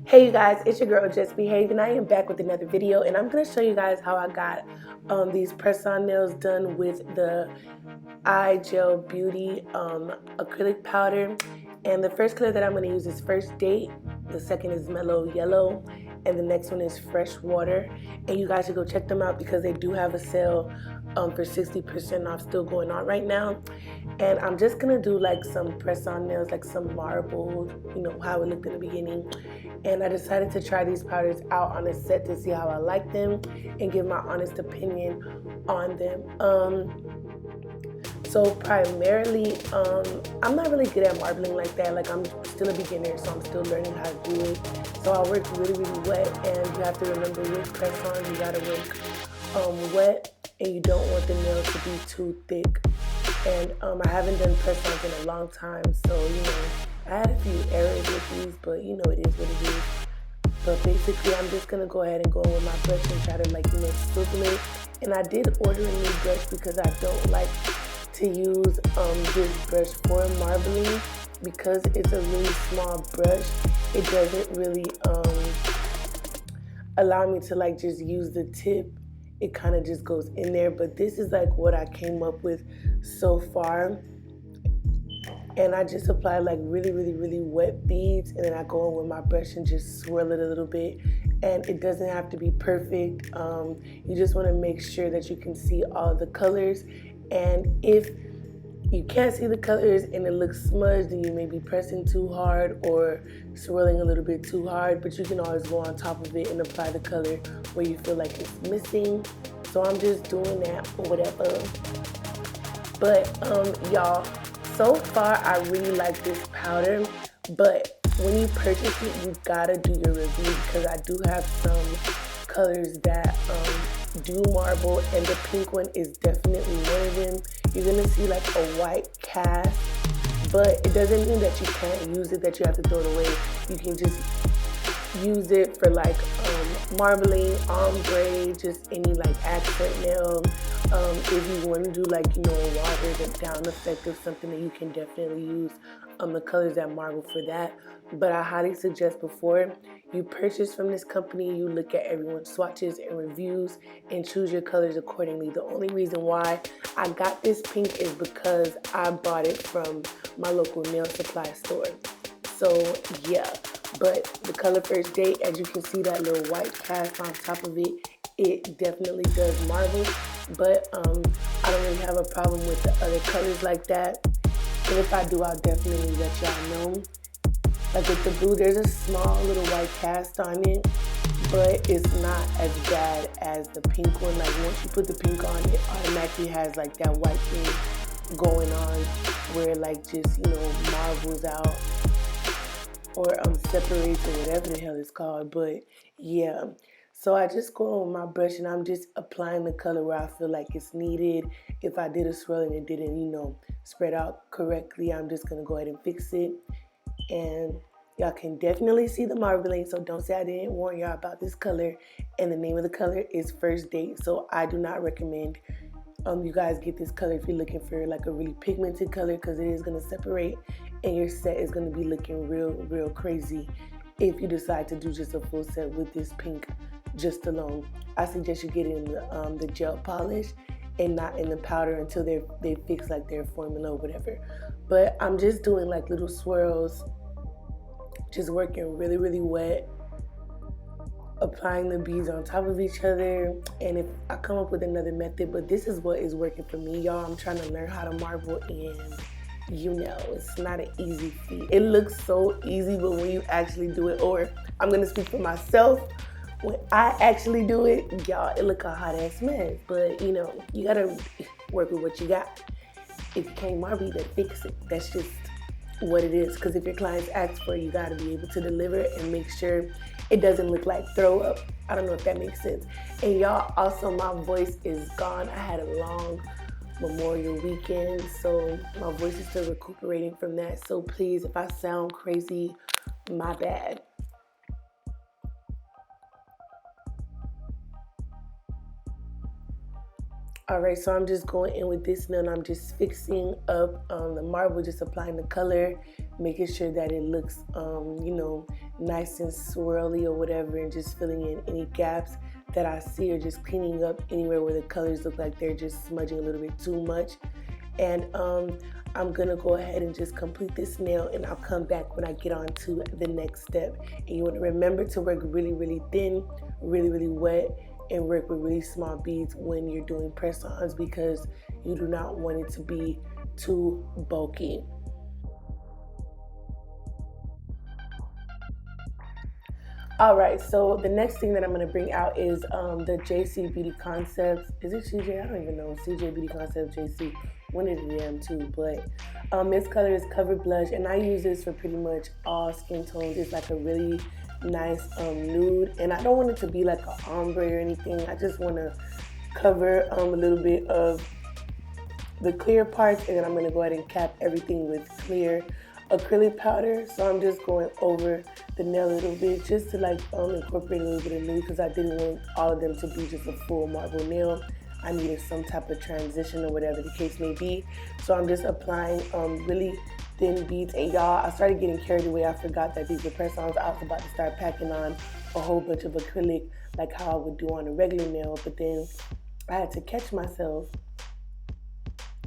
Hey you guys, it's your girl Just Behave, and I am back with another video, and I'm going to show you guys how I got these press-on nails done with the igel Beauty acrylic powder. And the first color that I'm going to use is First Date, the second is Mellow Yellow, and the next one is Fresh Water. And you guys should go check them out because they do have a sale for 60% off still going on right now. And I'm just gonna do like some press-on nails, like some marble, you know, how it looked in the beginning. And I decided to try these powders out on a set to see how I like them and give my honest opinion on them. So primarily, I'm not really good at marbling like that. Like, I'm still a beginner, so I'm still learning how to do it. So I work really, really wet, and you have to remember with press-on, you gotta work wet, and you don't want the nail to be too thick. And I haven't done press-ons in a long time, so you know, I had a few errors with these, but you know, it is what it is. But basically, I'm just gonna go ahead and go in with my brush and try to, like, you know, swivel it. And I did order a new brush because I don't like to use this brush for marbling because it's a really small brush. It doesn't really allow me to like just use the tip. It kind of just goes in there, but this is like what I came up with so far. And I just apply like really, really, really wet beads, and then I go in with my brush and just swirl it a little bit. And it doesn't have to be perfect. You just want to make sure that you can see all the colors. And if you can't see the colors and it looks smudged, then you may be pressing too hard or swirling a little bit too hard, but you can always go on top of it and apply the color where you feel like it's missing. So I'm just doing that or whatever. But y'all, so far I really like this powder, but when you purchase it, you gotta do your review because I do have some colors that do marble, and the pink one is definitely one of them. You're gonna see like a white cast, but it doesn't mean that you can't use it, that you have to throw it away. You can just use it for like marbling, ombre, just any like accent nail. If you want to do like, you know, a watered down effect of something, that you can definitely use the colors that marble for that. But I highly suggest before you purchase from this company, you look at everyone's swatches and reviews and choose your colors accordingly. The only reason why I got this pink is because I bought it from my local nail supply store. So yeah, but the color First Date, as you can see that little white cast on top of it, it definitely does marble. But I don't really have a problem with the other colors like that. And if I do, I'll definitely let y'all know. Like with the blue, there's a small little white cast on it, but it's not as bad as the pink one. Like once you put the pink on, it automatically has like that white thing going on where it like just, you know, marbles out or separates or whatever the hell it's called. But yeah, so I just go on with my brush and I'm just applying the color where I feel like it's needed. If I did a swirl and it didn't, you know, spread out correctly, I'm just gonna go ahead and fix it. And y'all can definitely see the marbling, so don't say I didn't warn y'all about this color. And the name of the color is First Date, so I do not recommend you guys get this color if you're looking for like a really pigmented color, because it is going to separate and your set is going to be looking real crazy if you decide to do just a full set with this pink just alone. I suggest you get it in the gel polish and not in the powder until they fix like their formula or whatever. But I'm just doing like little swirls, just working really wet, applying the beads on top of each other. And if I come up with another method, but this is what is working for me, y'all. I'm trying to learn how to marble, and you know, it's not an easy feat. It looks so easy, but when you actually do it, or I'm gonna speak for myself, when I actually do it, y'all, it look a hot ass mess. But you know, you gotta work with what you got. If you can't marble, you gotta fix it. That's just what it is. Because if your clients ask for it, you gotta be able to deliver it and make sure it doesn't look like throw up. I don't know if that makes sense. And y'all, also my voice is gone. I had a long Memorial weekend, so my voice is still recuperating from that. So please, if I sound crazy, my bad. Alright, so I'm just going in with this nail and I'm just fixing up the marble, just applying the color, making sure that it looks, nice and swirly or whatever, and just filling in any gaps that I see, or just cleaning up anywhere where the colors look like they're just smudging a little bit too much. And I'm gonna go ahead and just complete this nail, and I'll come back when I get on to the next step. And you want to remember to work really, really thin, really, really wet, and work with really small beads when you're doing press-ons, because you do not want it to be too bulky. All right, so the next thing that I'm going to bring out is the JC Beauty Concepts. Is it CJ? I don't even know. CJ Beauty Concepts, JC. One of them too. But this color is Covered Blush, and I use this for pretty much all skin tones. It's like a really nice nude, and I don't want it to be like an ombre or anything. I just want to cover a little bit of the clear parts, and then I'm going to go ahead and cap everything with clear acrylic powder. So I'm just going over the nail a little bit just to like incorporate a little bit of nude, because I didn't want all of them to be just a full marble nail. I needed some type of transition or whatever the case may be. So I'm just applying really thin beads. And y'all, I started getting carried away. I forgot that these were press-ons. I was about to start packing on a whole bunch of acrylic like how I would do on a regular nail, but then I had to catch myself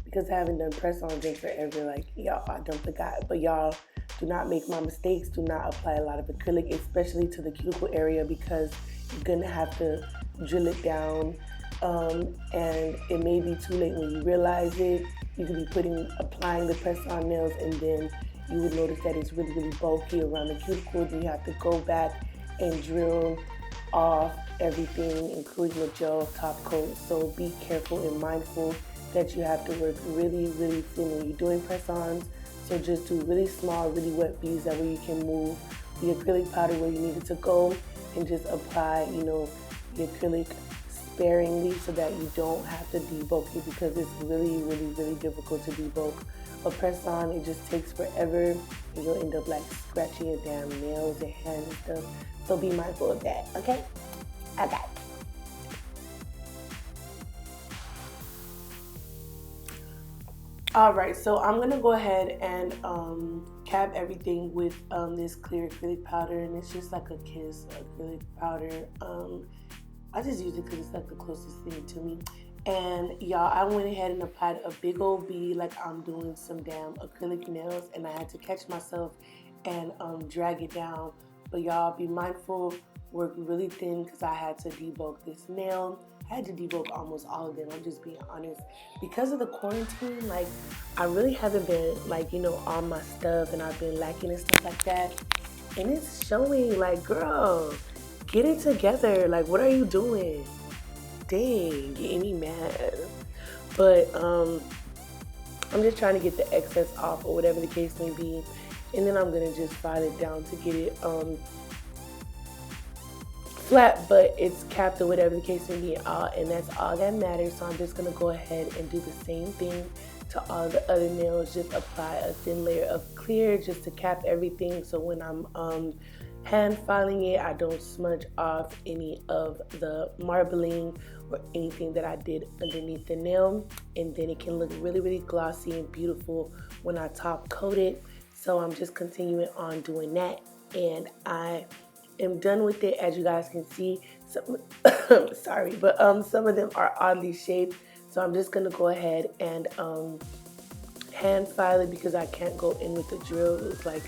because I haven't done press-ons in forever. Like, y'all, I done forgot. But y'all, do not make my mistakes. Do not apply a lot of acrylic, especially to the cuticle area, because you're gonna have to drill it down. And it may be too late when you realize it. You could be applying the press-on nails, and then you would notice that it's really, really bulky around the cuticles, and you have to go back and drill off everything, including the gel top coat. So be careful and mindful that you have to work really, really thin when you're doing press-ons. So just do really small, really wet beads. That way you can move the acrylic powder where you need it to go, and just apply, the acrylic sparingly so that you don't have to debulk it, because it's really, really, really difficult to debulk a press-on. It just takes forever, and you'll end up like scratching your damn nails and hands and stuff. So be mindful of that, okay? Okay. All right, so I'm gonna go ahead and cap everything with this clear acrylic powder, and it's just like a Kiss acrylic powder. I just use it because it's like the closest thing to me. And y'all, I went ahead and applied a big old bead like I'm doing some damn acrylic nails, and I had to catch myself and drag it down. But y'all, be mindful, work really thin, because I had to debulk this nail. I had to debulk almost all of them, I'm just being honest. Because of the quarantine, like, I really haven't been, like, on my stuff, and I've been lacking and stuff like that. And it's showing, like, girl, get it together. Like, what are you doing? Dang, getting me mad. But I'm just trying to get the excess off, or whatever the case may be. And then I'm gonna just file it down to get it flat, but it's capped, or whatever the case may be, and that's all that matters. So I'm just gonna go ahead and do the same thing to all the other nails. Just apply a thin layer of clear just to cap everything, so when I'm hand filing it, I don't smudge off any of the marbling or anything that I did underneath the nail. And then it can look really, really glossy and beautiful when I top coat it. So I'm just continuing on doing that, and I am done with it. As you guys can see, sorry, but some of them are oddly shaped, so I'm just gonna go ahead and hand file it, because I can't go in with the drill. It's like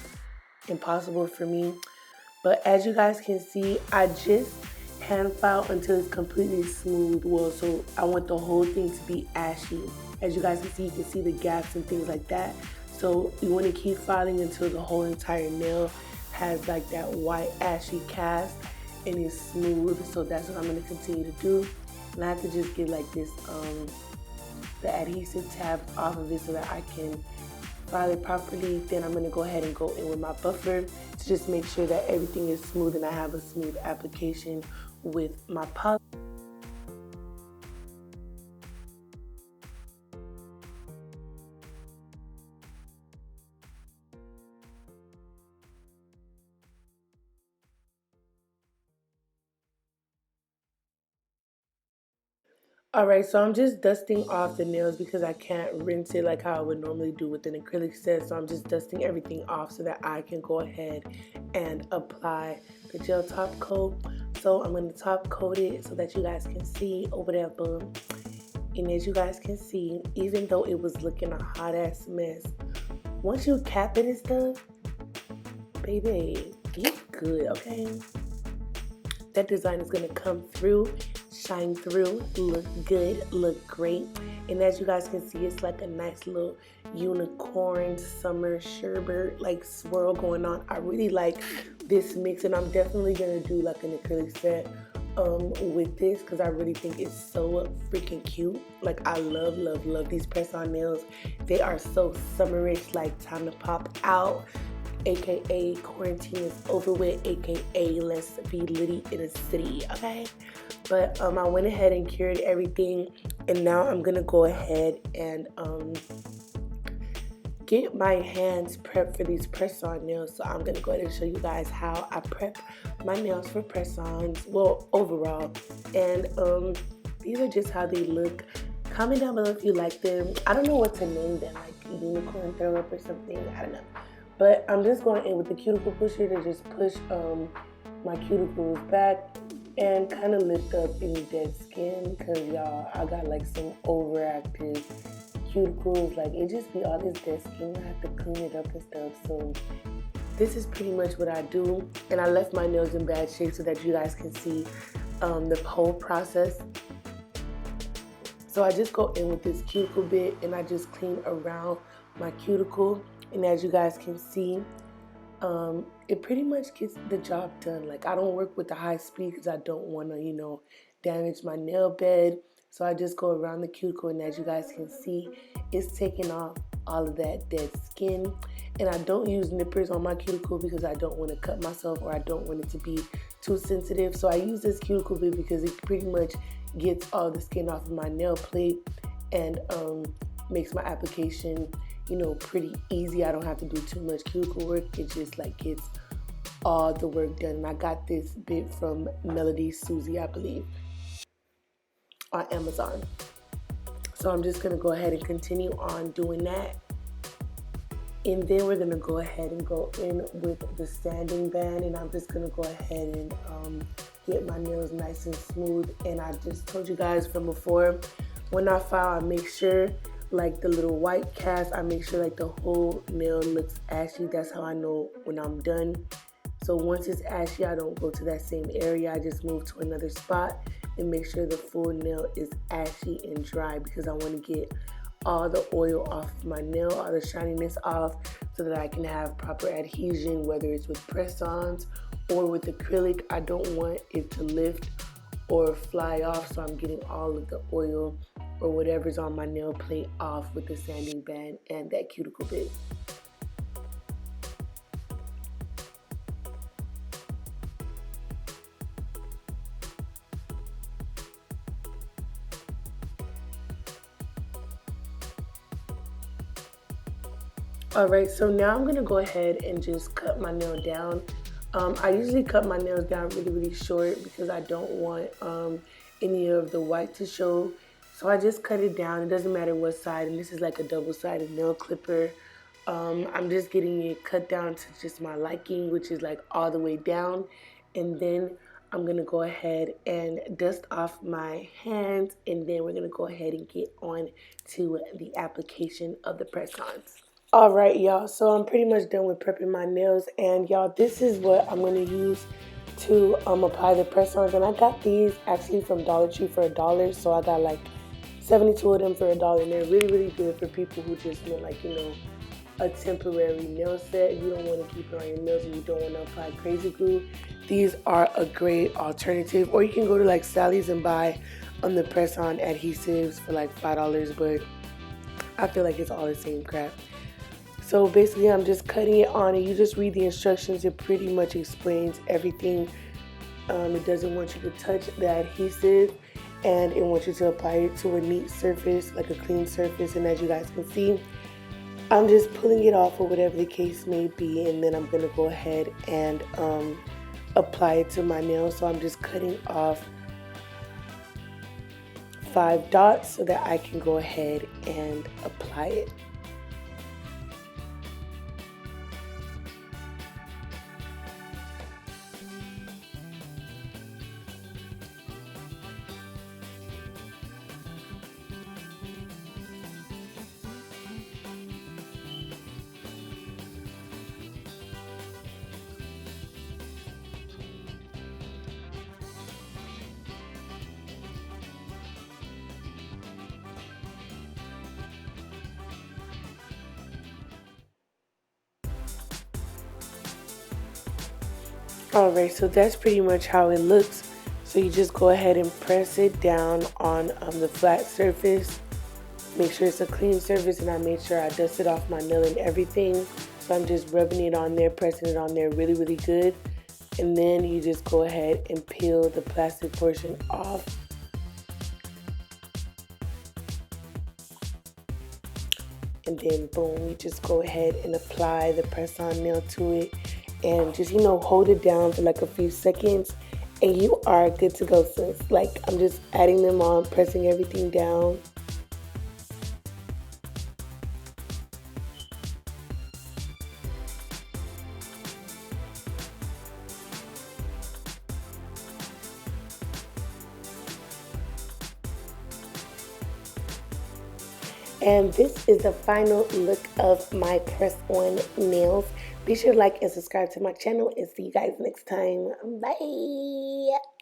impossible for me. But as you guys can see, I just hand file until it's completely smooth. Well, so I want the whole thing to be ashy. As you guys can see the gaps and things like that. So you want to keep filing until the whole entire nail has like that white ashy cast and is smooth. So that's what I'm going to continue to do. And I have to just get like this, the adhesive tab off of it so that I can file it properly. Then I'm going to go ahead and go in with my buffer to just make sure that everything is smooth and I have a smooth application with my polish. Alright, so I'm just dusting off the nails because I can't rinse it like how I would normally do with an acrylic set. So I'm just dusting everything off so that I can go ahead and apply the gel top coat. So I'm going to top coat it so that you guys can see or whatever. And as you guys can see, even though it was looking a hot ass mess, once you cap it and stuff, baby, get good, okay? That design is going to come through, shine through, look good, look great. And as you guys can see, it's like a nice little unicorn summer sherbet like swirl going on. I really like this mix, and I'm definitely going to do like an acrylic set with this because I really think it's so freaking cute. Like, I love, love, love these press-on nails. They are so summerish, like time to pop out, aka quarantine is over with, aka let's be litty in a city, okay? But I went ahead and cured everything, and now I'm gonna go ahead and get my hands prepped for these press-on nails. So I'm gonna go ahead and show you guys how I prep my nails for press-ons, well, overall. And these are just how they look. Comment down below if you like them. I don't know what to name them, like unicorn throw up or something, I don't know. But I'm just going in with the cuticle pusher to just push my cuticles back and kind of lift up any dead skin, because y'all, I got like some overactive cuticles. Like, it just be all this dead skin. I have to clean it up and stuff. So this is pretty much what I do, and I left my nails in bad shape so that you guys can see the whole process. So I just go in with this cuticle bit and I just clean around my cuticle. And as you guys can see, it pretty much gets the job done. Like, I don't work with the high speed because I don't want to, you know, damage my nail bed. So I just go around the cuticle, and as you guys can see, it's taking off all of that dead skin. And I don't use nippers on my cuticle because I don't want to cut myself, or I don't want it to be too sensitive. So I use this cuticle bit because it pretty much gets all the skin off of my nail plate and makes my application, you know, pretty easy. I don't have to do too much cuticle work. It just like gets all the work done. And I got this bit from Melody Susie, I believe, on Amazon. So I'm just gonna go ahead and continue on doing that. And then we're gonna go ahead and go in with the sanding band, and I'm just gonna go ahead and get my nails nice and smooth. And I just told you guys from before, when I file, I make sure like the little white cast, I make sure like the whole nail looks ashy. That's how I know when I'm done. So once it's ashy, I don't go to that same area. I just move to another spot and make sure the full nail is ashy and dry, because I want to get all the oil off my nail, all the shininess off, so that I can have proper adhesion, whether it's with press-ons or with acrylic. I don't want it to lift or fly off, so I'm getting all of the oil or whatever's on my nail plate off with the sanding band and that cuticle bit. Alright, so now I'm gonna go ahead and just cut my nail down. I usually cut my nails down really, really short because I don't want any of the white to show. So I just cut it down. It doesn't matter what side, and this is like a double-sided nail clipper. I'm just getting it cut down to just my liking, which is like all the way down. And then I'm gonna go ahead and dust off my hands, and then we're gonna go ahead and get on to the application of the press-ons. All right, y'all, so I'm pretty much done with prepping my nails, and y'all, this is what I'm going to use to apply the press-ons. And I got these actually from Dollar Tree for $1, so I got like 72 of them for $1, and they're really, really good for people who just want, like, you know, a temporary nail set. You don't want to keep it on your nails and you don't want to apply crazy glue. These are a great alternative. Or you can go to like Sally's and buy the press-on adhesives for like $5, but I feel like it's all the same crap. So basically, I'm just cutting it on, and you just read the instructions. It pretty much explains everything. It doesn't want you to touch the adhesive, and it wants you to apply it to a neat surface, like a clean surface. And as you guys can see, I'm just pulling it off, or whatever the case may be, and then I'm going to go ahead and apply it to my nail. So I'm just cutting off 5 dots so that I can go ahead and apply it. Alright, so that's pretty much how it looks. So you just go ahead and press it down on the flat surface. Make sure it's a clean surface, and I made sure I dusted off my nail and everything. So I'm just rubbing it on there, pressing it on there really, really good. And then you just go ahead and peel the plastic portion off. And then boom, you just go ahead and apply the press-on nail to it. And just, hold it down for like a few seconds and you are good to go, sis. Like, I'm just adding them on, pressing everything down. And this is the final look of my press-on nails. Be sure to like and subscribe to my channel and see you guys next time. Bye.